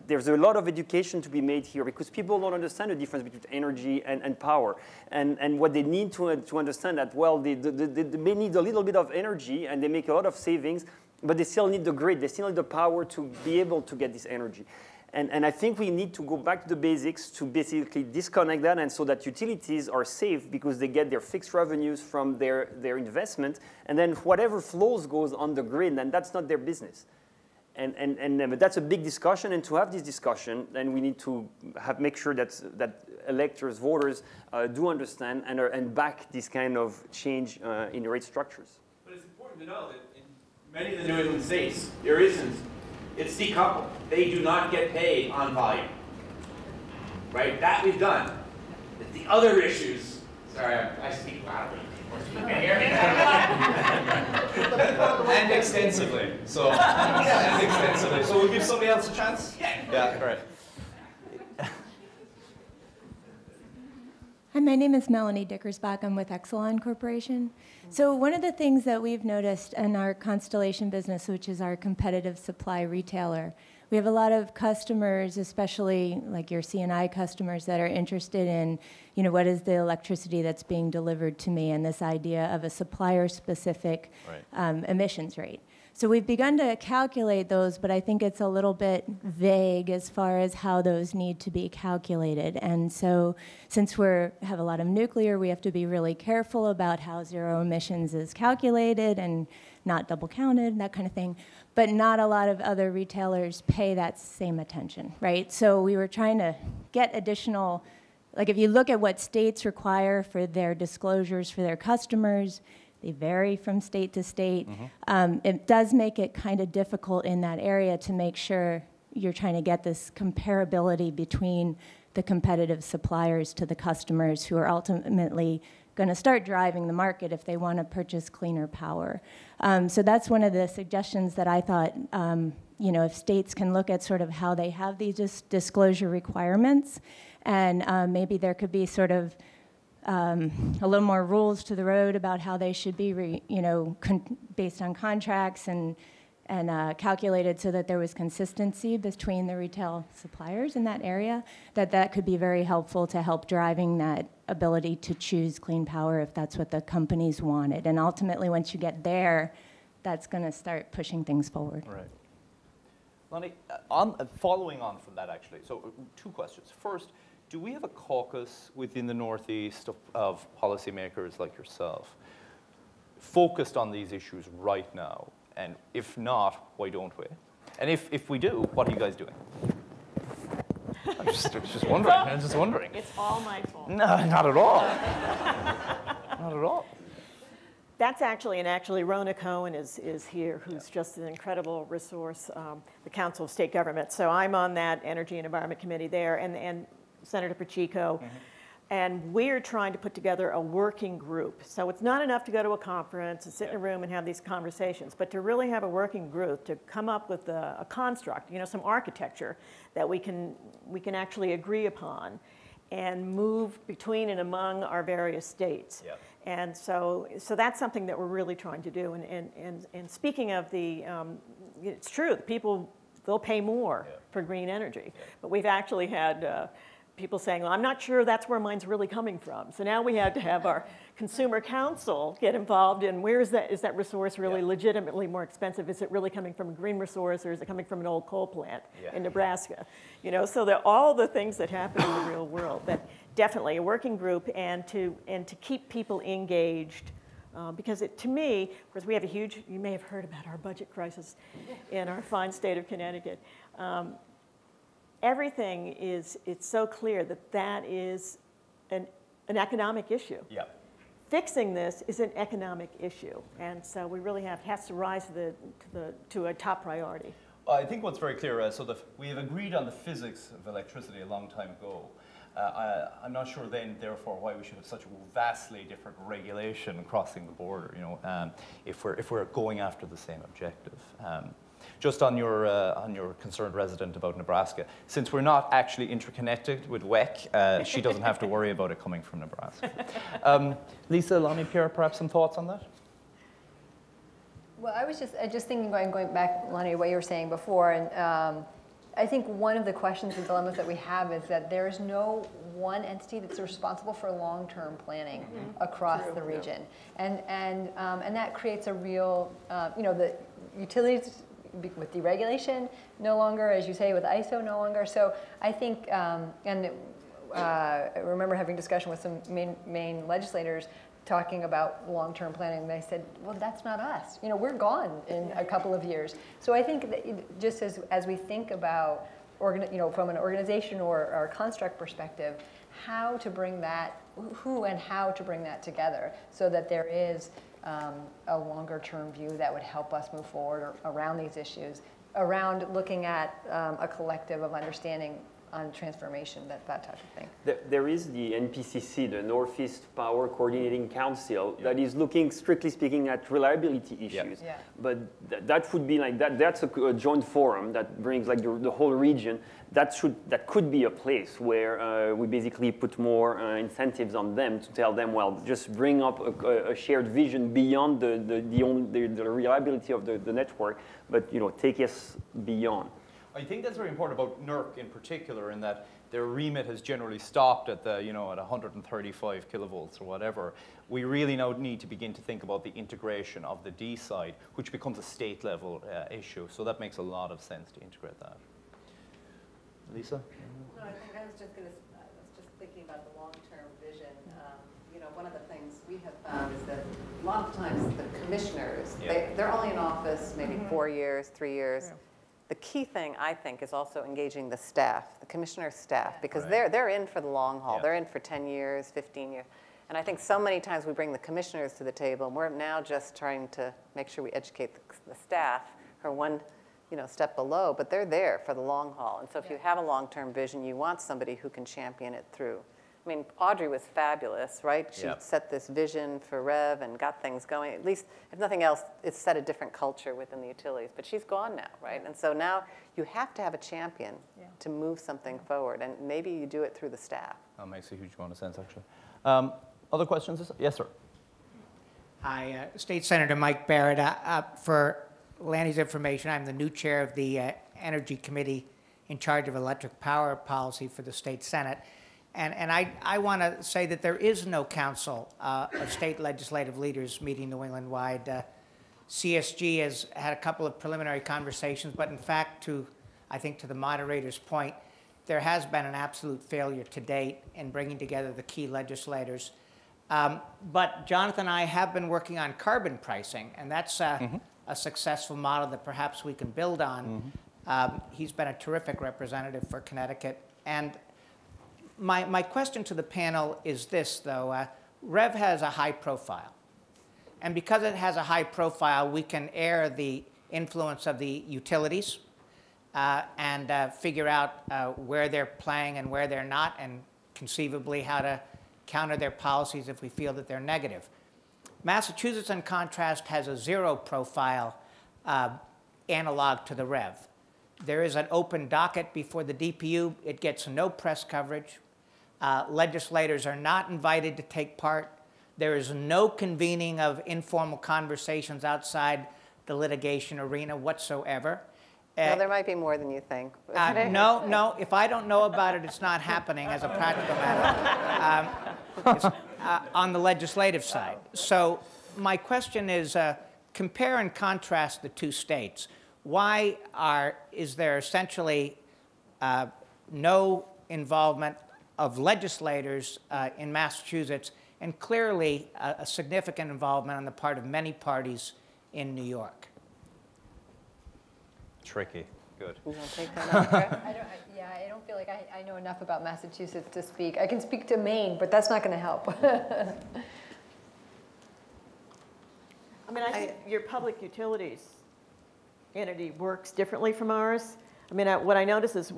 there's a lot of education to be made here because people don't understand the difference between energy and power. And what they need to understand that, well, they may need a little bit of energy and they make a lot of savings, but they still need the grid. They still need the power to be able to get this energy. And I think we need to go back to the basics to basically disconnect that, and so that utilities are safe because they get their fixed revenues from their investment, and then whatever flows goes on the grid, and that's not their business. But that's a big discussion, and to have this discussion, then we need to make sure that electors, voters do understand and back this kind of change in the rate structures. But it's important to know that in many of the New England states, there isn't. It's decoupled. They do not get paid on volume. Right? That we've done. The other issues, sorry, I speak loudly. You can hear me? And extensively. So, and extensively. So we'll give somebody else a chance? Yeah. Yeah, all right. Hi, my name is Melanie Decker. I'm with Exelon Corporation. So one of the things that we've noticed in our Constellation business, which is our competitive supply retailer, we have a lot of customers, especially like your C&I customers, that are interested in, what is the electricity that's being delivered to me, and this idea of a supplier-specific emissions rate. So we've begun to calculate those, but I think it's a little bit vague as far as how those need to be calculated. And so since we have a lot of nuclear, we have to be really careful about how zero emissions is calculated and not double counted, that kind of thing. But not a lot of other retailers pay that same attention, right? So we were trying to get additional, like if you look at what states require for their disclosures for their customers, they vary from state to state. It does make it kind of difficult in that area to make sure you're trying to get this comparability between the competitive suppliers to the customers who are ultimately going to start driving the market if they want to purchase cleaner power. So that's one of the suggestions that I thought, if states can look at sort of how they have these disclosure requirements, and maybe there could be sort of a little more rules to the road about how they should be, based on contracts and calculated so that there was consistency between the retail suppliers in that area, that could be very helpful to help driving that ability to choose clean power if that's what the companies wanted. And ultimately, once you get there, that's going to start pushing things forward. Right. Lonnie, following on from that, actually, so two questions. First, do we have a caucus within the Northeast of policymakers like yourself focused on these issues right now? And if not, why don't we? And if we do, what are you guys doing? I'm just wondering. It's all my fault. No, not at all. Not at all. That's actually Rona Cohen is here, who's just an incredible resource, the Council of State Government. So I'm on that Energy and Environment Committee there, and Senator Pacheco, and we're trying to put together a working group. So it's not enough to go to a conference and sit in a room and have these conversations, but to really have a working group to come up with a construct, some architecture that we can actually agree upon and move between and among our various states. Yep. And so that's something that we're really trying to do. And speaking of it's true, the people, they'll pay more for green energy, but we've actually had people saying, well, I'm not sure that's where mine's really coming from. So now we had to have our Consumer Council get involved in is that resource really legitimately more expensive? Is it really coming from a green resource, or is it coming from an old coal plant in Nebraska? So that all the things that happen in the real world, but definitely a working group and to keep people engaged. Because to me, of course, we have you may have heard about our budget crisis in our fine state of Connecticut. Everything it's so clear that is an economic issue. Yep. Fixing this is an economic issue, and so we really has to rise to a top priority. I think what's very clear, we have agreed on the physics of electricity a long time ago. I'm not sure then, therefore, why we should have such a vastly different regulation crossing the border, if we're going after the same objective. Just on your concerned resident about Nebraska, since we're not actually interconnected with WEC, she doesn't have to worry about it coming from Nebraska. Lisa, Lonnie, Pierre, perhaps some thoughts on that? Well, I was just thinking, going back, Lonnie, to what you were saying before, and I think one of the questions and dilemmas that we have is that there is no one entity that's responsible for long-term planning across the region, and that creates a real, the utilities with deregulation no longer, as you say, with ISO no longer. So I think, I remember having discussion with some Maine legislators talking about long-term planning, and they said, well, that's not us. We're gone in a couple of years. So I think that just as we think about, from an organization or construct perspective, how to bring that, who and how to bring that together so that there is a longer-term view that would help us move forward around these issues, around looking at a collective of understanding on transformation, that type of thing. There is the NPCC, the Northeast Power Coordinating Council, that is looking, strictly speaking, at reliability issues. Yeah. But that would be like that. That's a joint forum that brings like the whole region. That could be a place where we basically put more incentives on them to tell them, well, just bring up a shared vision beyond the reliability of the network, but take us beyond. I think that's very important about NERC in particular, in that their remit has generally stopped at at 135 kilovolts or whatever. We really now need to begin to think about the integration of the D side, which becomes a state level issue. So that makes a lot of sense to integrate that. Lisa? No, I think I was just thinking about the long-term vision. One of the things we have found is that a lot of times the commissioners, they're only in office maybe 4 years, 3 years. True. The key thing, I think, is also engaging the staff, the commissioner staff, because they're in for the long haul. They're in for 10 years, 15 years. And I think so many times we bring the commissioners to the table, and we're now just trying to make sure we educate the staff who are one step below, but they're there for the long haul. And so if you have a long-term vision, you want somebody who can champion it through. I mean, Audrey was fabulous, right? She set this vision for Rev and got things going. At least, if nothing else, it's set a different culture within the utilities. But she's gone now, right? And so now you have to have a champion to move something forward. And maybe you do it through the staff. That makes a huge amount of sense, actually. Other questions? Yes, sir. Hi, State Senator Mike Barrett. For Laney's information, I'm the new chair of the Energy Committee in charge of electric power policy for the State Senate. And I want to say that there is no council of state legislative leaders meeting New England-wide. CSG has had a couple of preliminary conversations, but in fact, I think to the moderator's point, there has been an absolute failure to date in bringing together the key legislators. But Jonathan and I have been working on carbon pricing, and that's a successful model that perhaps we can build on. He's been a terrific representative for Connecticut. And my question to the panel is this, though. Rev has a high profile. And because it has a high profile, we can air the influence of the utilities and figure out where they're playing and where they're not, and conceivably how to counter their policies if we feel that they're negative. Massachusetts, in contrast, has a zero profile analog to the Rev. There is an open docket before the DPU. It gets no press coverage. Legislators are not invited to take part. There is no convening of informal conversations outside the litigation arena whatsoever. No, there might be more than you think. No. If I don't know about it, it's not happening as a practical matter on the legislative side. So my question is, compare and contrast the two states. Why is there essentially no involvement of legislators in Massachusetts, and clearly a significant involvement on the part of many parties in New York? Tricky. Good. You want to take that on, Fred? I don't feel like I know enough about Massachusetts to speak. I can speak to Maine, but that's not going to help. I mean, I think your public utilities entity works differently from ours. I mean, what I notice is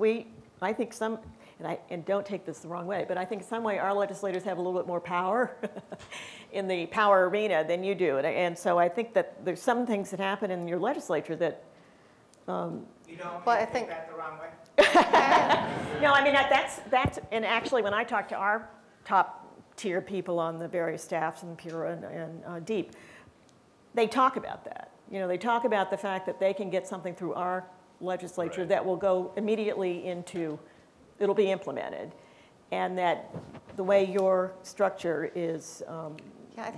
I think some, and don't take this the wrong way, but I think in some way our legislators have a little bit more power in the power arena than you do. And so I think that there's some things that happen in your legislature that you don't take that the wrong way? No, I mean, that's, and actually when I talk to our top tier people on the various staffs in Pura and Deep, they talk about that. They talk about the fact that they can get something through our legislature that will go immediately into, it'll be implemented. And that the way your structure is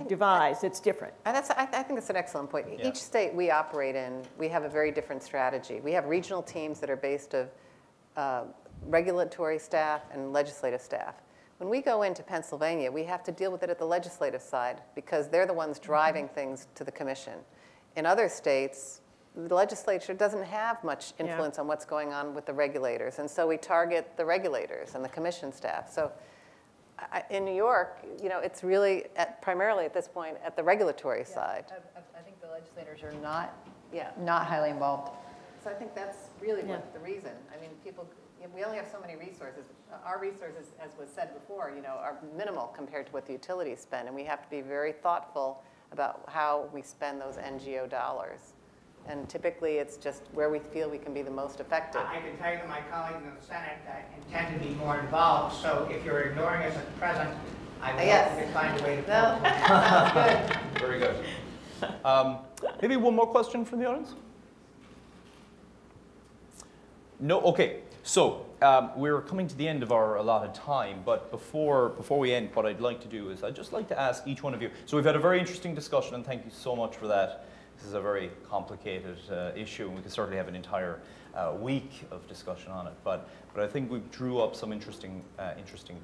devised, it's different. And I think that's an excellent point. Yeah. Each state we operate in, we have a very different strategy. We have regional teams that are based of regulatory staff and legislative staff. When we go into Pennsylvania, we have to deal with it at the legislative side because they're the ones driving things to the commission. In other states, the legislature doesn't have much influence on what's going on with the regulators, and so we target the regulators and the commission staff. So in New York, it's really primarily at this point at the regulatory side. I think the legislators are not highly involved. So I think that's really what the reason. I mean, people, we only have so many resources. Our resources, as was said before, are minimal compared to what the utilities spend, and we have to be very thoughtful about how we spend those NGO dollars. And typically, it's just where we feel we can be the most effective. I can tell you that my colleagues in the Senate intend to be more involved, so if you're ignoring us at present, I will find a way to No, sounds good. Very good. Maybe one more question from the audience? No? Okay. So we're coming to the end of our allotted time, but before we end, what I'd like to do is I'd just like to ask each one of you. So we've had a very interesting discussion, and thank you so much for that. This is a very complicated issue, and we could certainly have an entire week of discussion on it. But I think we drew up some interesting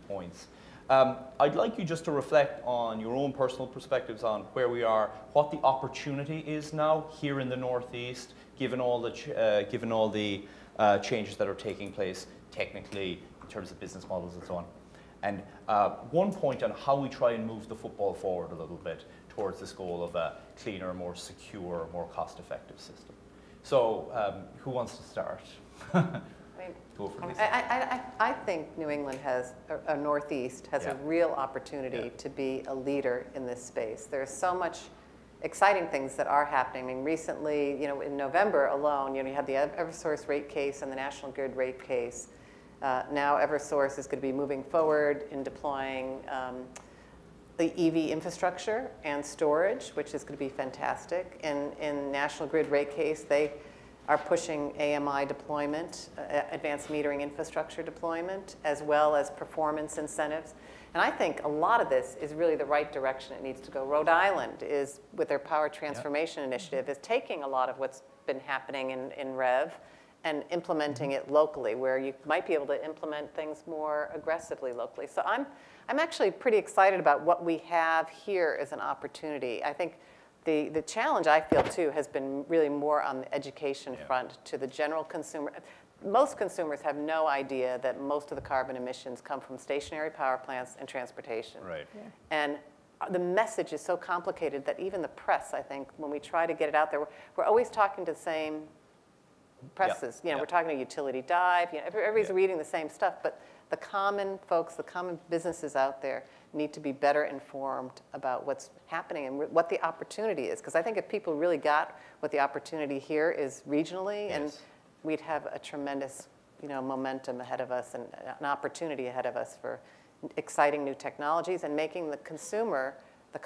points. I'd like you just to reflect on your own personal perspectives on where we are, what the opportunity is now here in the Northeast, given all the changes that are taking place technically in terms of business models and so on. And one point on how we try and move the football forward a little bit towards this goal of a cleaner, more secure, more cost-effective system. So who wants to start? I think New England has, a Northeast, has a real opportunity to be a leader in this space. There's so much exciting things that are happening. I mean, recently, in November alone, you had the Eversource rate case and the National Grid rate case. Now Eversource is going to be moving forward in deploying the EV infrastructure and storage, which is going to be fantastic. In National Grid rate case, they are pushing AMI deployment, advanced metering infrastructure deployment, as well as performance incentives. And I think a lot of this is really the right direction it needs to go. Rhode Island is, with their power transformation initiative, is taking a lot of what's been happening in REV and implementing it locally, where you might be able to implement things more aggressively locally. So I'm actually pretty excited about what we have here as an opportunity. I think the challenge, I feel, too, has been really more on the education front to the general consumer. Most consumers have no idea that most of the carbon emissions come from stationary power plants and transportation. Right. Yeah. And the message is so complicated that even the press, I think, when we try to get it out there, we're always talking to the same presses. We're talking to Utility Dive. Everybody's reading the same stuff, but the common folks, the common businesses out there need to be better informed about what's happening and what the opportunity is. Because I think if people really got what the opportunity here is regionally, and we'd have a tremendous, momentum ahead of us and an opportunity ahead of us for exciting new technologies and making the customer, the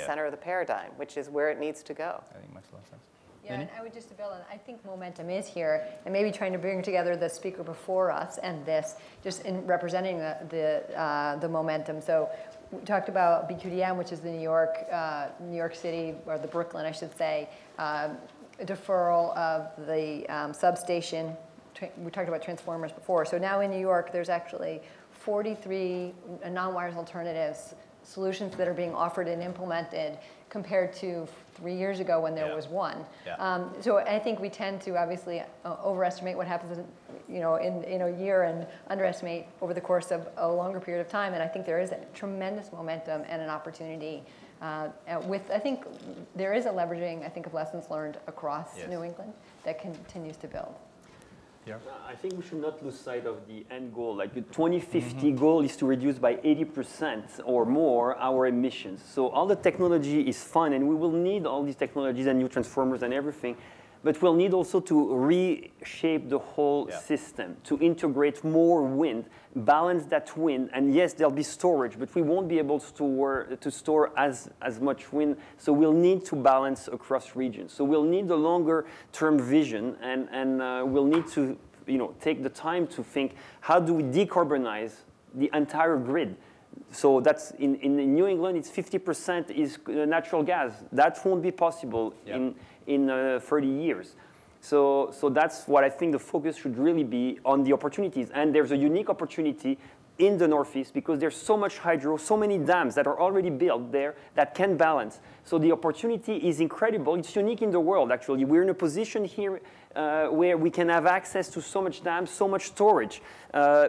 center of the paradigm, which is where it needs to go. I think it makes a lot of sense. Yeah, and I would just build on, I think momentum is here, and maybe trying to bring together the speaker before us and this, just in representing the momentum. So we talked about BQDM, which is the New York City, or the Brooklyn, I should say, deferral of the substation. We talked about transformers before. So now in New York, there's actually 43 non-wires alternatives, solutions that are being offered and implemented compared to 3 years ago when there was one. So I think we tend to obviously overestimate what happens in a year and underestimate over the course of a longer period of time. And I think there is a tremendous momentum and an opportunity I think there is a leveraging, of lessons learned across New England that continues to build. Yeah. I think we should not lose sight of the end goal. Like the 2050 goal is to reduce by 80% or more our emissions. So all the technology is fun, and we will need all these technologies and new transformers and everything. But we'll need also to reshape the whole system, to integrate more wind, balance that wind. And yes, there'll be storage, but we won't be able to store as much wind. So we'll need to balance across regions. So we'll need a longer-term vision, and we'll need to take the time to think, how do we decarbonize the entire grid? So that's in New England, it's 50% is natural gas. That won't be possible in 30 years. So that's what I think the focus should really be on, the opportunities. And there's a unique opportunity in the Northeast because there's so much hydro, so many dams that are already built there that can balance. So the opportunity is incredible. It's unique in the world, actually. We're in a position here where we can have access to so much dams, so much storage.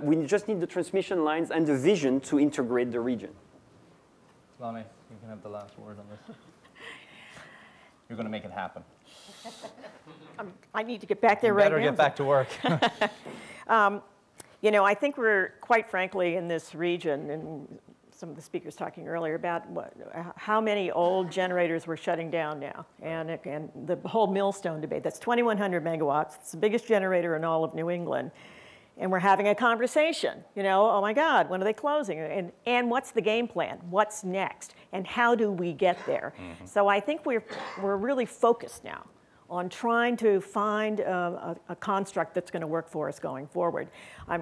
We just need the transmission lines and the vision to integrate the region. Lonnie, you can have the last word on this. You're going to make it happen. I need to get back there right now. Better get back to work. You know, I think we're, quite frankly, in this region, and some of the speakers talking earlier about how many old generators we're shutting down now, and the whole Millstone debate. That's 2,100 megawatts. It's the biggest generator in all of New England. And we're having a conversation, you know, oh my God, when are they closing? And what's the game plan? What's next? And how do we get there? Mm-hmm. So I think we're really focused now on trying to find a construct that's going to work for us going forward.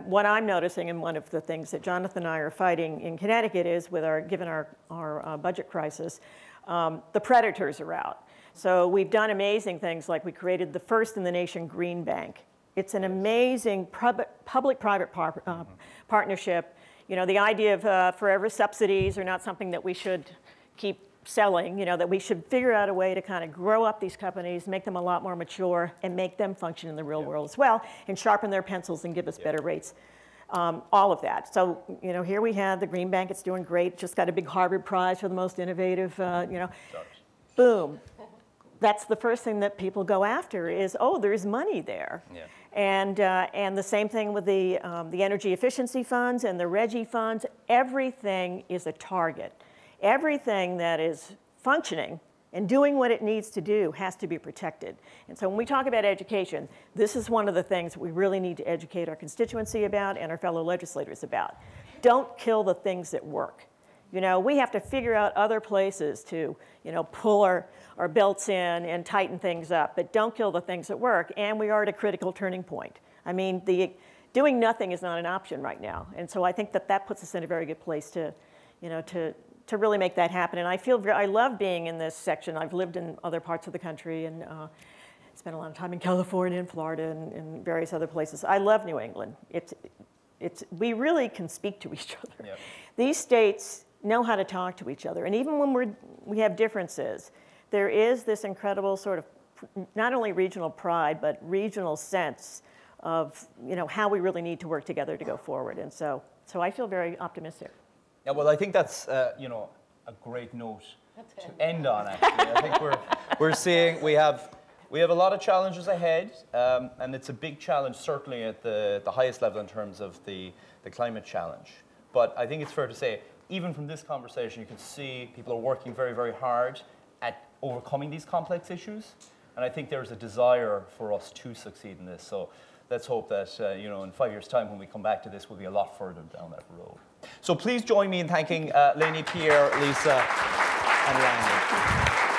What I'm noticing, and one of the things that Jonathan and I are fighting in Connecticut is, given our budget crisis, the predators are out. So we've done amazing things, like we created the first in the nation green bank. It's an amazing public-private partnership. You know, the idea of forever subsidies are not something that we should keep selling, you know, that we should figure out a way to kind of grow up these companies, make them a lot more mature, and make them function in the real world as well, and sharpen their pencils and give us better rates. All of that. So, you know, here we have the Green Bank. It's doing great. Just got a big Harvard Prize for the most innovative, you know. Boom. That's the first thing that people go after is, oh, there's money there. Yeah. And the same thing with the energy efficiency funds and the RGGI funds. Everything is a target. Everything that is functioning and doing what it needs to do has to be protected. And so when we talk about education, this is one of the things we really need to educate our constituency about and our fellow legislators about. Don't kill the things that work. You know, we have to figure out other places to, you know, pull our belts in and tighten things up, but don't kill the things that work. And we are at a critical turning point. I mean, doing nothing is not an option right now. And so I think that puts us in a very good place to, you know, to really make that happen. And I love being in this section. I've lived in other parts of the country and spent a lot of time in California and Florida and various other places. I love New England. We really can speak to each other. Yep. These states know how to talk to each other. And even when we have differences, there is this incredible sort of not only regional pride, but regional sense of, you know, how we really need to work together to go forward. And so I feel very optimistic. Yeah, well, I think that's you know, a great note to end on. Actually, I think we're seeing we have a lot of challenges ahead, and it's a big challenge certainly at the highest level in terms of the climate challenge. But I think it's fair to say, even from this conversation, you can see people are working very, very hard at overcoming these complex issues, and I think there's a desire for us to succeed in this. So let's hope that you know, in 5 years' time, when we come back to this, we'll be a lot further down that road. So please join me in thanking Laney, Pierre, Lisa, and Laney.